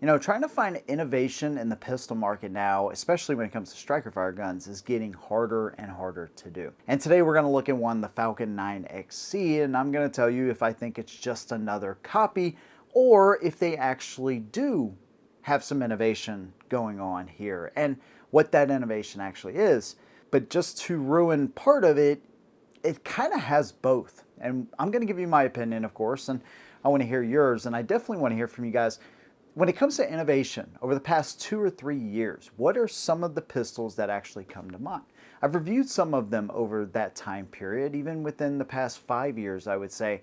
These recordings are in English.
You know, trying to find innovation in the pistol market now, especially when it comes to striker fire guns, is getting harder and harder to do. And today we're going to look at one, the Falcon 9XC, and I'm going to tell you if I think it's just another copy or if they actually do have some innovation going on here and what that innovation actually is. But just to ruin part of it, it kind of has both. And I'm going to give you my opinion, of course, and I want to hear yours, and I definitely want to hear from you guys. When it comes to innovation, over the past 2 or 3 years, what are some of the pistols that actually come to mind? I've reviewed some of them over that time period, even within the past 5 years, I would say.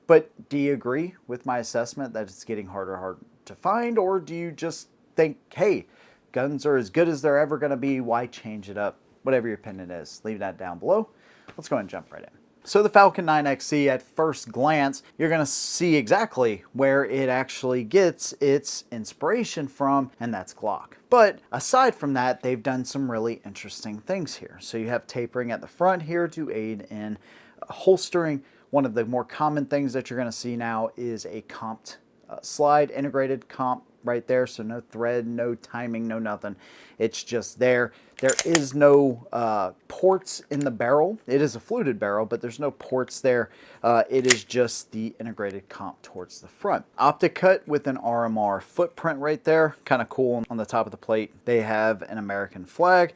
But do you agree with my assessment that it's getting harder and harder to find, or do you just think, hey, guns are as good as they're ever going to be, why change it up? Whatever your opinion is, leave that down below. Let's go ahead and jump right in. So the Falcon 9XC, at first glance, you're going to see exactly where it actually gets its inspiration from, and that's Glock. But aside from that, they've done some really interesting things here. So you have tapering at the front here to aid in holstering. One of the more common things that you're going to see now is a comped slide, integrated comp right there, so no thread, no timing, no nothing. It's just there. There is no ports in the barrel. It is a fluted barrel, but there's no ports there. It is just the integrated comp towards the front. Optic cut with an RMR footprint right there. Kind of cool. On the top of the plate, they have an American flag,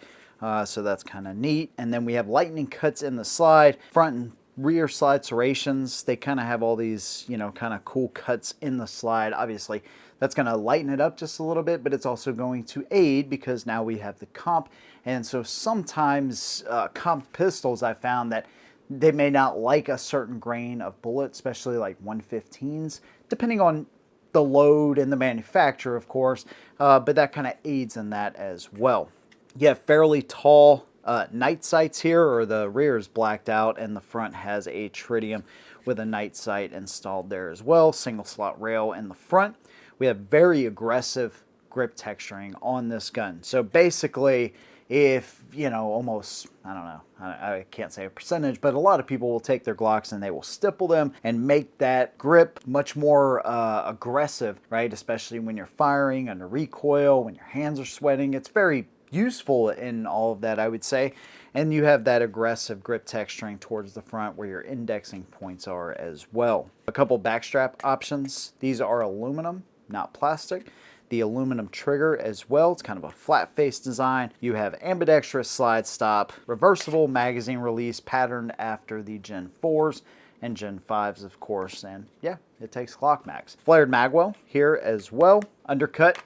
so that's kind of neat. And then we have lightning cuts in the slide, front and rear slide serrations. They kind of have all these, you know, kind of cool cuts in the slide. Obviously, that's going to lighten it up just a little bit, but it's also going to aid because now we have the comp. And so sometimes comp pistols, I found that they may not like a certain grain of bullet, especially like 115s, depending on the load and the manufacturer, of course, but that kind of aids in that as well. You have fairly tall night sights here, or the rear is blacked out, and the front has a tritium with a night sight installed there as well. Single slot rail in the front. We have very aggressive grip texturing on this gun. So basically, if, you know, almost, I don't know, I can't say a percentage, but a lot of people will take their Glocks and they will stipple them and make that grip much more aggressive, right? Especially when you're firing under recoil, when your hands are sweating. It's very useful in all of that, I would say. And you have that aggressive grip texturing towards the front where your indexing points are as well. A couple backstrap options. These are aluminum, not plastic. The aluminum trigger as well. It's kind of a flat face design. You have ambidextrous slide stop, reversible magazine release patterned after the Gen 4s and Gen 5s, of course. And yeah, it takes Glock mags. Flared magwell here as well. Undercut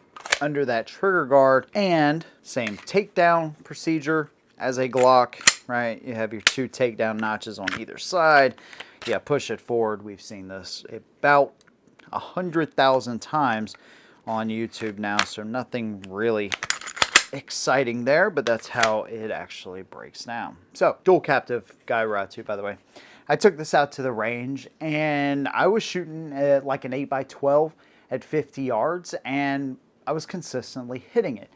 under that trigger guard, and same takedown procedure as a Glock, right? You have your 2 takedown notches on either side. Yeah, push it forward. We've seen this about 100,000 times on YouTube now, so nothing really exciting there, but that's how it actually breaks down. So, dual captive guy Ratu, by the way. I took this out to the range, and I was shooting at like an 8x12 at 50 yards, and I was consistently hitting it.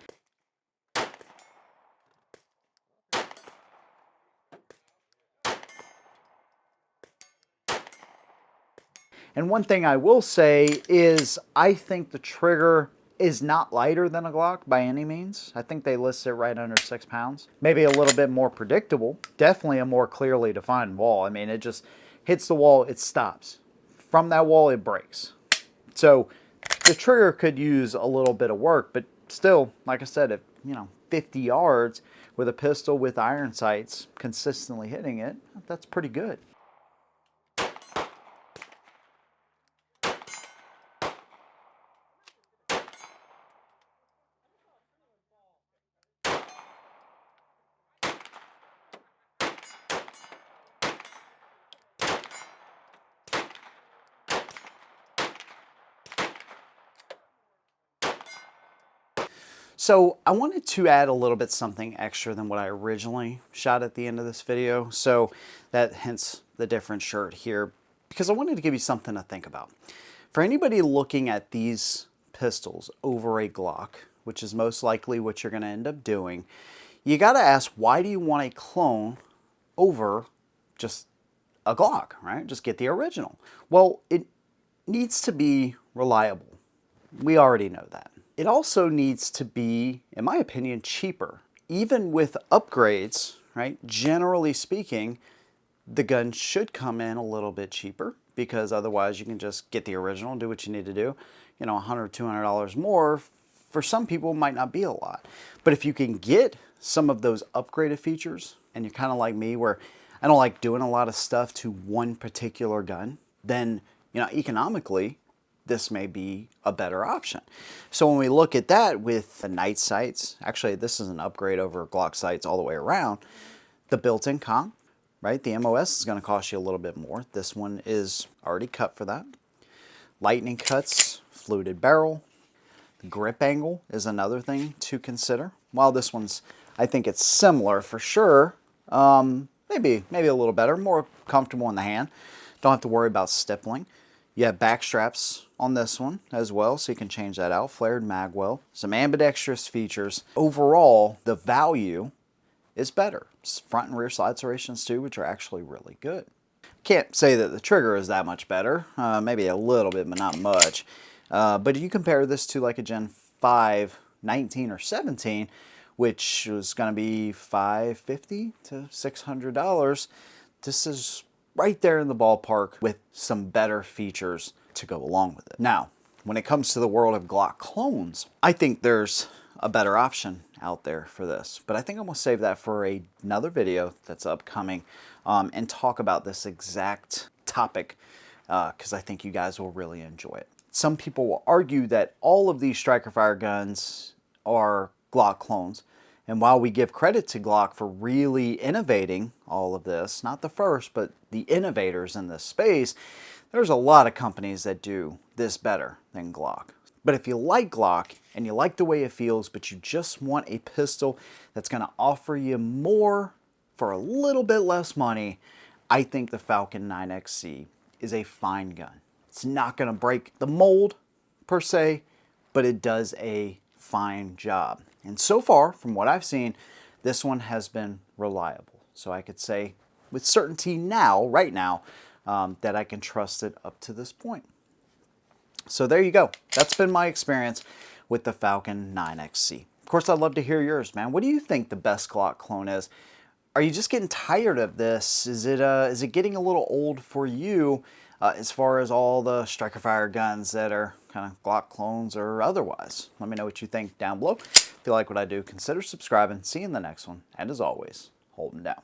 And one thing I will say is I think the trigger is not lighter than a Glock by any means. I think they list it right under 6 pounds. Maybe a little bit more predictable. Definitely a more clearly defined wall. I mean, it just hits the wall, it stops. From that wall, it breaks. So the trigger could use a little bit of work, but still, like I said, at 50 yards with a pistol with iron sights, consistently hitting it, that's pretty good. So I wanted to add a little bit something extra than what I originally shot at the end of this video. So that hence the different shirt here, because I wanted to give you something to think about. For anybody looking at these pistols over a Glock, which is most likely what you're going to end up doing, you got to ask, why do you want a clone over just a Glock, right? Just get the original. Well, it needs to be reliable. We already know that. it also needs to be, in my opinion, cheaper. Even with upgrades, right? Generally speaking, the gun should come in a little bit cheaper, because otherwise you can just get the original and do what you need to do. You know, $100, $200 more for some people might not be a lot. But if you can get some of those upgraded features, and you're kind of like me where I don't like doing a lot of stuff to one particular gun, then, you know, economically, this may be a better option. So when we look at that with the night sights, actually this is an upgrade over Glock sights all the way around, the built-in comm, right? The MOS is going to cost you a little bit more. This one is already cut for that. Lightning cuts, fluted barrel. The grip angle is another thing to consider. While this one's, I think it's similar for sure, maybe a little better, more comfortable in the hand. Don't have to worry about stippling. You have back straps on this one as well, so you can change that out. Flared mag well, some ambidextrous features. Overall, the value is better. Front and rear slide serrations too, which are actually really good. Can't say that the trigger is that much better, maybe a little bit, but not much. But if you compare this to like a Gen 5 19 or 17, which was going to be $550 to $600, this is right there in the ballpark with some better features to go along with it. Now, when it comes to the world of Glock clones, I think there's a better option out there for this, but I think I'm going to save that for another video that's upcoming and talk about this exact topic because I think you guys will really enjoy it. Some people will argue that all of these striker fire guns are Glock clones, and while we give credit to Glock for really innovating all of this, not the first, but the innovators in this space, there's a lot of companies that do this better than Glock. But if you like Glock and you like the way it feels, but you just want a pistol that's going to offer you more for a little bit less money, I think the Falcon 9XC is a fine gun. It's not going to break the mold per se, but it does a fine job. And so far, from what I've seen, this one has been reliable. So I could say with certainty now, right now, that I can trust it up to this point. So there you go. That's been my experience with the Falcon 9XC. Of course, I'd love to hear yours, man. What do you think the best Glock clone is? Are you just getting tired of this? Is it getting a little old for you as far as all the striker fire guns that are kind of Glock clones or otherwise? Let me know what you think down below. If you like what I do, consider subscribing. See you in the next one. And as always, hold them down.